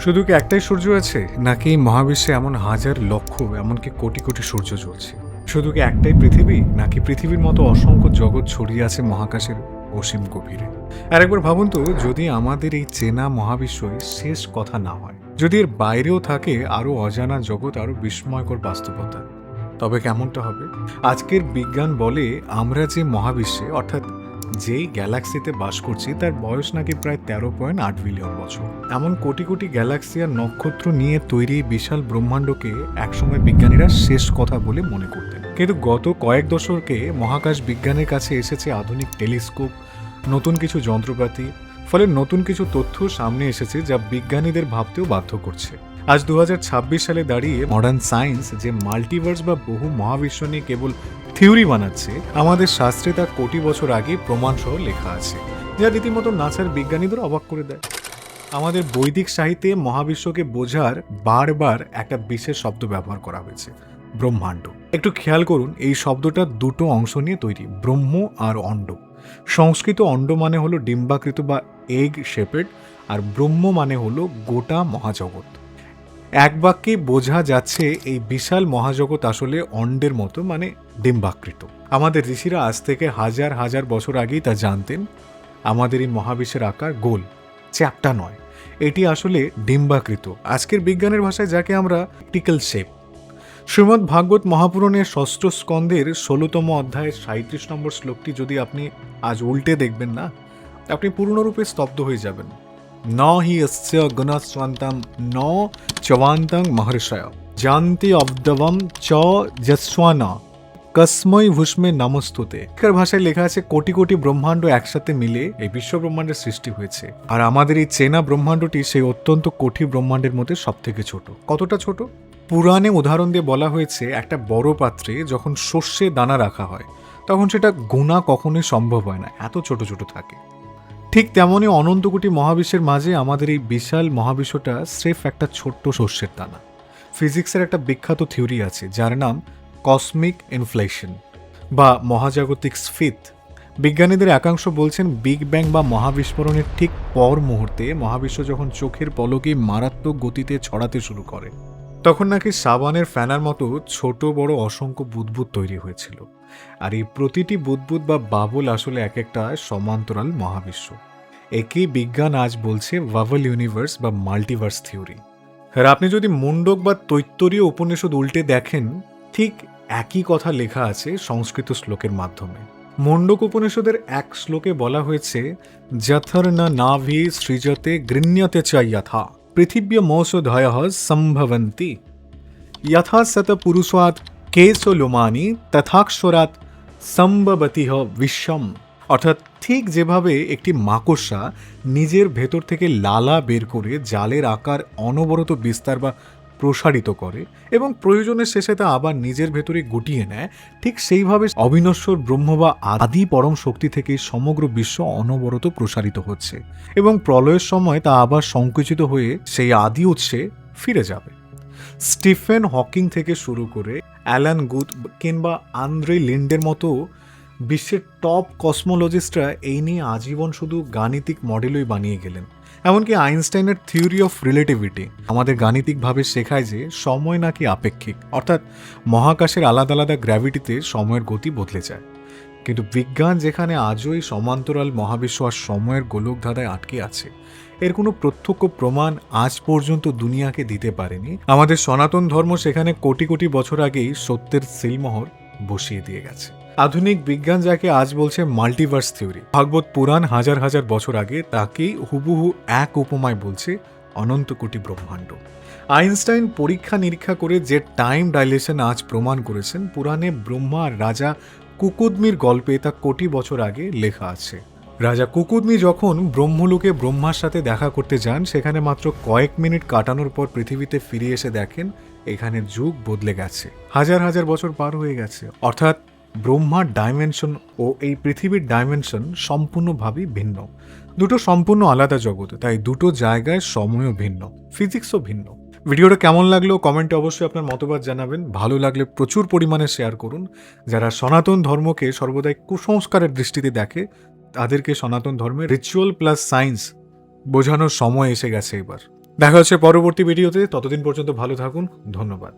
শুধু কি একটাই সূর্য আছে, নাকি মহাবিশ্বে এমন হাজার লক্ষ, এমনকি কোটি কোটি সূর্য জ্বলছে? শুধু কি একটাই পৃথিবী, নাকি পৃথিবীর মতো অসংখ্য জগৎ ছড়িয়ে আছে মহাকাশের অসীম গভীরে? আর একবার ভাবুন তো, যদি আমাদের এই চেনা মহাবিশ্বই শেষ কথা না হয়, যদি এর বাইরেও থাকে আরো অজানা জগৎ, আরো বিস্ময়কর বাস্তবতা, তবে কেমনটা হবে? আজকের বিজ্ঞান বলে আমরা যে মহাবিশ্বে, অর্থাৎ যেই গ্যালাক্সিতে বাস করছি, তার বয়স নাকি প্রায় 13.8 বিলিয়ন বছর। এমন কোটি কোটি গ্যালাক্সি আর নক্ষত্র নিয়ে তৈরি বিশাল ব্রহ্মাণ্ডকে একসময় বিজ্ঞানীরা শেষ কথা বলে মনে করতেন। কিন্তু গত কয়েক দশকে মহাকাশ বিজ্ঞানের কাছে এসেছে আধুনিক টেলিস্কোপ, নতুন কিছু যন্ত্রপাতি, ফলে নতুন কিছু তথ্য সামনে এসেছে যা বিজ্ঞানীদের ভাবতেও বাধ্য করছে। আজ 2026 সালে দাঁড়িয়ে মডার্ন সায়েন্স যে মাল্টিভার্স বা বহু মহাবিশ্ব নিয়ে কেবল থিওরি বানাচ্ছে, আমাদের শাস্ত্রে তা কোটি বছর আগে প্রমাণসহ লেখা আছে, যা রীতিমতো নাসার বিজ্ঞানীদের অবাক করে দেয়। আমাদের বৈদিক সাহিত্যে মহাবিশ্বকে বোঝার বারবার একটা বিশেষ শব্দ ব্যবহার করা হয়েছে, ব্রহ্মাণ্ড। একটু খেয়াল করুন, এই শব্দটা দুটো অংশ নিয়ে তৈরি, ব্রহ্ম আর অণ্ড। সংস্কৃত অণ্ড মানে হলো ডিম্বাকৃত বা এগ শেপেড, আর ব্রহ্ম মানে হলো গোটা মহাজগৎ। এক বাক্যে বোঝা যাচ্ছে এই বিশাল মহাজগৎ আসলে অণ্ডের মতো, মানে ডিম্বাকৃত। আমাদের ঋষিরা আজ থেকে হাজার হাজার বছর আগেই তা জানতেন। আমাদের এই মহাবিশ্বের আকার গোল, চ্যাপ্টা নয়, এটি আসলে ডিম্বাকৃত। আজকের বিজ্ঞানের ভাষায় যাকে আমরা টিকল শেপ। শ্রীমদ্ ভাগবত মহাপুরাণের ষষ্ঠ স্কন্ধের 16তম অধ্যায়ের 37 নম্বর শ্লোকটি যদি আপনি আজ উল্টে দেখবেন না, আপনি পূর্ণরূপে স্তব্ধ হয়ে যাবেন। ন হি অস্য গুণস্বন্তম ন চবান্তং মহর্ষয় জানতি অব্দবম চ যস্বানা কসময় ভূষ্মে নমস্তুতে। এর ভাষায় লেখা আছে কোটি কোটি ব্রহ্মাণ্ড একসাথে মিলে এই বিশ্ব ব্রহ্মাণ্ডের সৃষ্টি হয়েছে, আর আমাদের এই চেনা ব্রহ্মাণ্ডটি সেই অত্যন্ত কোটি ব্রহ্মাণ্ডের মধ্যে সব থেকে ছোট। কতটা ছোট? পুরাণে উদাহরণ দিয়ে বলা হয়েছে, একটা বড় পাত্রে যখন সর্ষে দানা রাখা হয়, তখন সেটা গোনা কখনোই সম্ভব হয় না, এত ছোট ছোট থাকে। ঠিক তেমনই অনন্ত কোটি মহাবিশ্বের মাঝে আমাদের এই বিশাল মহাবিশ্বটা স্রেফ একটা ছোট্ট সর্ষের দানা। ফিজিক্সের একটা বিখ্যাত থিওরি আছে যার নাম কসমিক ইনফ্লেশন বা মহাজাগতিক স্ফীত। বিজ্ঞানীদের একাংশ বলছেন, বিগ ব্যাং বা মহাবিস্ফোরণের ঠিক পর মুহূর্তে মহাবিশ্ব যখন চোখের পলকে মারাত্মক গতিতে ছড়াতে শুরু করে, তখন নাকি সাবানের ফ্যানার মতো ছোট বড় অসংখ্য বুদবুদ তৈরি হয়েছিল। আর এই প্রতিটি বুদবুদ বা বাবল আসলে এক একটা সমান্তরাল মহাবিশ্ব। একেই বিজ্ঞান আজ বলছে ভাবল ইউনিভার্স বা মাল্টিভার্স থিওরি। আর আপনি যদি মুন্ডক বা তৈত্তরীয় উপনিষদ উল্টে দেখেন, ঠিক একই কথা লেখা আছে সংস্কৃত শ্লোকের মাধ্যমে। মুন্ডক উপনিষদের এক শ্লোকে বলা হয়েছে, যথর না নাভি সৃজতে গৃহ্যতে চ যথা পৃথিব্য মৌষধয় সম্ভবন্তি যথা সত পুরুষাৎ কেশলোমানি তথাক্ষরাৎ সম্ভবতি বিশ্বম। অর্থাৎ ঠিক যেভাবে একটি মাকড়সা নিজের ভেতর থেকে লালা বের করে জালের আকার অনবরত বিস্তার বা প্রসারিত করে এবং প্রয়োজনের শেষে তা আবার নিজের ভেতরে গুটিয়ে নেয়, ঠিক সেইভাবে অবিনশ্বর ব্রহ্ম বা আদি পরম শক্তি থেকে সমগ্র বিশ্ব অনবরত প্রসারিত হচ্ছে এবং প্রলয়ের সময় তা আবার সংকুচিত হয়ে সেই আদি উৎসে ফিরে যাবে। স্টিফেন হকিং থেকে শুরু করে অ্যালান গুথ কিংবা আন্দ্রে লিন্ডের মতো বিশ্বের টপ কসমোলজিস্টরা এই নিয়ে আজীবন শুধু গাণিতিক মডেলই বানিয়ে গেলেন। এমনকি আইনস্টাইনের থিওরি অফ রিলেটিভিটি আমাদের গাণিতিকভাবে শেখায় যে সময় নাকি আপেক্ষিক, অর্থাৎ মহাকাশের আলাদা আলাদা গ্র্যাভিটিতে সময়ের গতি বদলে যায়। কিন্তু বিজ্ঞান যেখানে আজও এই সমান্তরাল মহাবিশ্ব আর সময়ের গোলকধাঁধায় আটকে আছে, এর কোনো প্রত্যক্ষ প্রমাণ আজ পর্যন্ত দুনিয়াকে দিতে পারেনি, আমাদের সনাতন ধর্ম সেখানে কোটি কোটি বছর আগেই সত্যের সিলমোহর বসিয়ে দিয়ে গেছে। আধুনিক বিজ্ঞান যাকে আজ বলছে মাল্টিভার্স থিওরি, ভাগবত পুরাণ হাজার হাজার বছর আগে তাকেই হুবহু এক উপমায় বলছে অনন্ত কোটি ব্রহ্মাণ্ড। আইনস্টাইন পরীক্ষা নিরীক্ষা করে যে টাইম ডাইলেশন আজ প্রমাণ করেছেন, পুরাণে ব্রহ্মা আর রাজা কুকুদমির গল্পে তা কোটি বছর আগে লেখা আছে। রাজা কুকুদমি যখন ব্রহ্মলোকে ব্রহ্মার সাথে দেখা করতে যান, সেখানে মাত্র কয়েক মিনিট কাটানোর পর পৃথিবীতে ফিরে এসে দেখেন এখানে যুগ বদলে গেছে, হাজার হাজার বছর পার হয়ে গেছে। অর্থাৎ ব্রহ্মার ডাইমেনশন ও এই পৃথিবীর ডাইমেনশন সম্পূর্ণভাবেই ভিন্ন, দুটো সম্পূর্ণ আলাদা জগৎ, তাই দুটো জায়গায় সময়ও ভিন্ন, ফিজিক্সও ভিন্ন। ভিডিওটা কেমন লাগলো কমেন্টে অবশ্যই আপনার মতবাদ জানাবেন। ভালো লাগলে প্রচুর পরিমাণে শেয়ার করুন। যারা সনাতন ধর্মকে সর্বদাই কুসংস্কারের দৃষ্টিতে দেখে, তাদেরকে সনাতন ধর্মের রিচুয়াল প্লাস সায়েন্স বোঝানোর সময় এসে গেছে এবার। দেখা হচ্ছে পরবর্তী ভিডিওতে, ততদিন পর্যন্ত ভালো থাকুন, ধন্যবাদ।